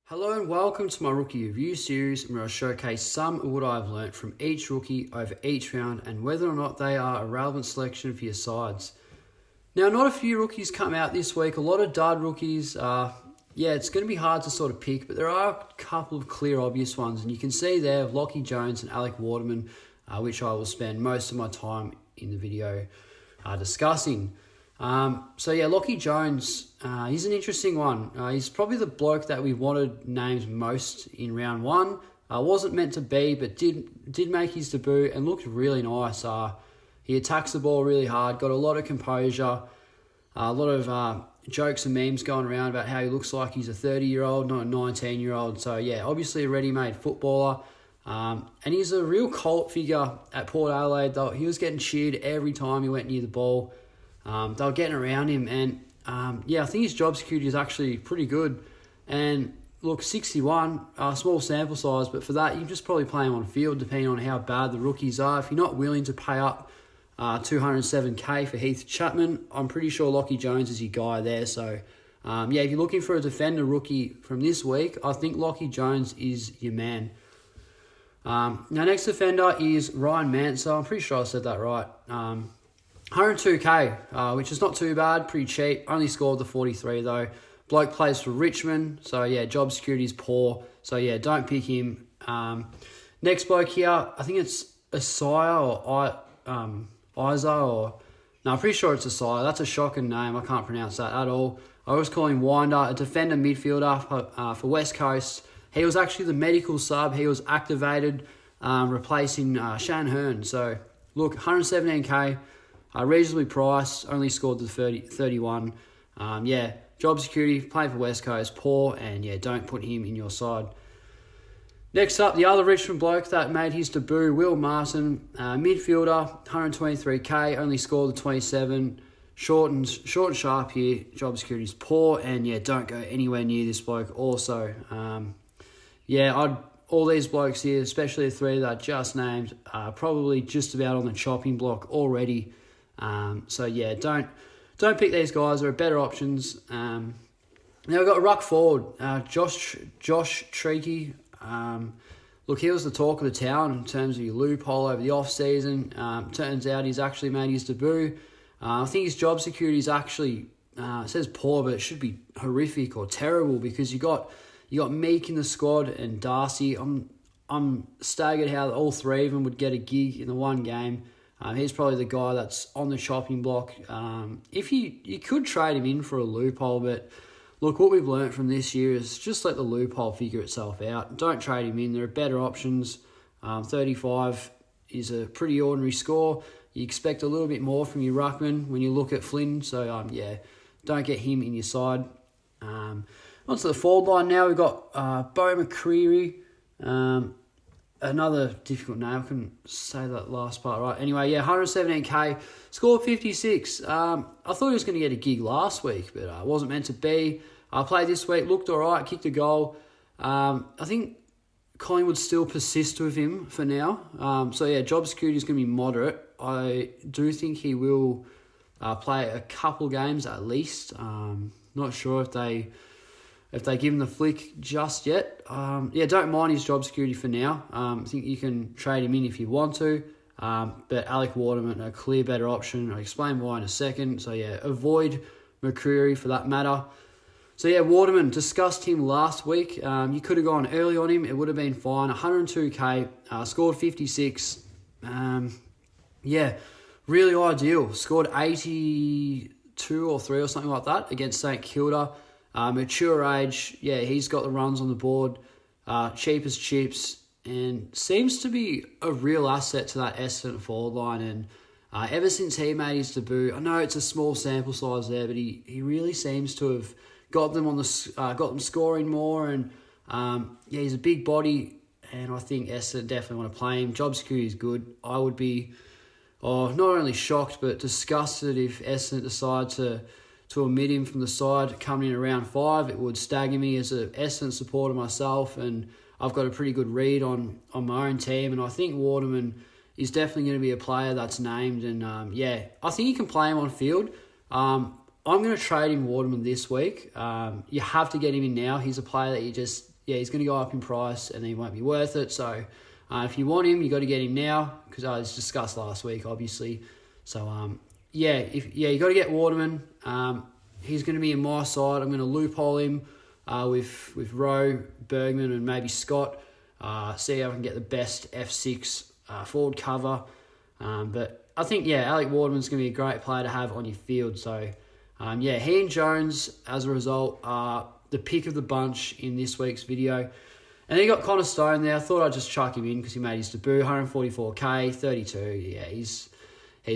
Hello and welcome to my rookie review series where I showcase some of what I've learnt from each rookie over each round and whether or not they are a relevant selection for your sides. Now, not a few rookies come out this week, a lot of dud rookies. It's going to be hard to sort of pick, but there are a couple of clear obvious ones, and you can see there Lockheed Jones and Alec Waterman, which I will spend most of my time in the video discussing. Lockheed Jones, he's an interesting one. He's probably the bloke that we wanted named most in round one. Wasn't meant to be, but did make his debut and looked really nice. He attacks the ball really hard, got a lot of composure, a lot of jokes and memes going around about how he looks like he's a 30-year-old, not a 19-year-old. So, yeah, obviously a ready-made footballer. And he's a real cult figure at Port Adelaide, though. He was getting cheered every time he went near the ball. They were getting around him, and I think his job security is actually pretty good. And look, 61, small sample size, but for that, you can just probably play him on field depending on how bad the rookies are. If you're not willing to pay up $207K for Heath Chapman, I'm pretty sure Lockheed Jones is your guy there. So, if you're looking for a defender rookie from this week, I think Lockheed Jones is your man. Now, next defender is Ryan Mansell. I'm pretty sure I said that right. 102K, which is not too bad, pretty cheap. Only scored the 43 though. Bloke plays for Richmond, so yeah, job security is poor. So yeah, don't pick him. Next bloke here, I think it's Isaiah or Isa or... No, I'm pretty sure it's Isaiah. That's a shocking name. I can't pronounce that at all. I always call him Winder, a defender midfielder for West Coast. He was actually the medical sub. He was activated, replacing Shan Hearn. So look, 117K. Reasonably priced, only scored the 31. Job security, playing for West Coast, poor, and yeah, don't put him in your side. Next up, the other Richmond bloke that made his debut, Will Martin, midfielder, 123K, only scored the 27. Short and sharp here, job security is poor, and yeah, don't go anywhere near this bloke also. All these blokes here, especially the three that I just named, are probably just about on the chopping block already. Don't pick these guys. There are better options. Now we've got Ruck Ford, Josh Treaky. Look, he was the talk of the town in terms of your loophole over the off-season. Turns out he's actually made his debut. I think his job security is actually, it says poor, but it should be horrific or terrible because you got Meek in the squad and Darcy. I'm staggered how all three of them would get a gig in the one game. He's probably the guy that's on the chopping block. If you could trade him in for a loophole, but look, what we've learnt from this year is just let the loophole figure itself out. Don't trade him in. There are better options. 35 is a pretty ordinary score. You expect a little bit more from your ruckman when you look at Flynn. So, don't get him in your side. Onto the forward line now. We've got Beau Mccreery. Another difficult name. I couldn't say that last part right. Anyway, 117K, scored 56. I thought he was going to get a gig last week, but wasn't meant to be. Played this week, looked all right, kicked a goal. I think Collingwood still persist with him for now. Job security is going to be moderate. I do think he will play a couple games at least. Not sure if they give him the flick just yet. Don't mind his job security for now. I think you can trade him in if you want to. But Alec Waterman, a clear better option. I'll explain why in a second. So, avoid Mccreery for that matter. So, Waterman, discussed him last week. You could have gone early on him. It would have been fine. 102K, scored 56. Really ideal. Scored 82 or 3 or something like that against St Kilda. Mature age, he's got the runs on the board, cheap as chips, and seems to be a real asset to that Essendon forward line. And ever since he made his debut, I know it's a small sample size there, but he really seems to have got them got them scoring more. And he's a big body, and I think Essendon definitely want to play him. Job security is good. I would be not only shocked but disgusted if Essendon decide to omit him from the side coming in around 5. It would stagger me as an Essendon supporter myself, and I've got a pretty good read on my own team, and I think Waterman is definitely going to be a player that's named, and I think you can play him on field. I'm going to trade him Waterman this week. You have to get him in now. He's a player that he's going to go up in price and then he won't be worth it. So if you want him, you got to get him now, because I was discussed last week, obviously. So you got to get Waterman. He's going to be in my side. I'm going to loophole him with Rowe, Bergman, and maybe Scott. See how I can get the best F6 forward cover. But I think, Alec Waterman's going to be a great player to have on your field. So, he and Jones, as a result, are the pick of the bunch in this week's video. And then you got Connor Stone there. I thought I'd just chuck him in because he made his debut, 144k, 32. Yeah, he's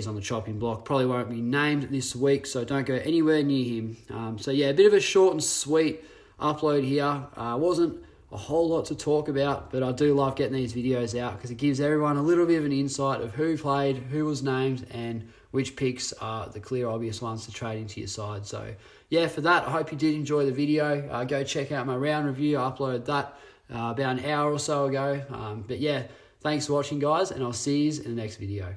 on the chopping block. Probably won't be named this week, so don't go anywhere near him. A bit of a short and sweet upload here. Wasn't a whole lot to talk about, but I do love getting these videos out because it gives everyone a little bit of an insight of who played, who was named, and which picks are the clear obvious ones to trade into your side. So, for that, I hope you did enjoy the video. Go check out my round review. I uploaded that about an hour or so ago. Thanks for watching, guys, and I'll see you in the next video.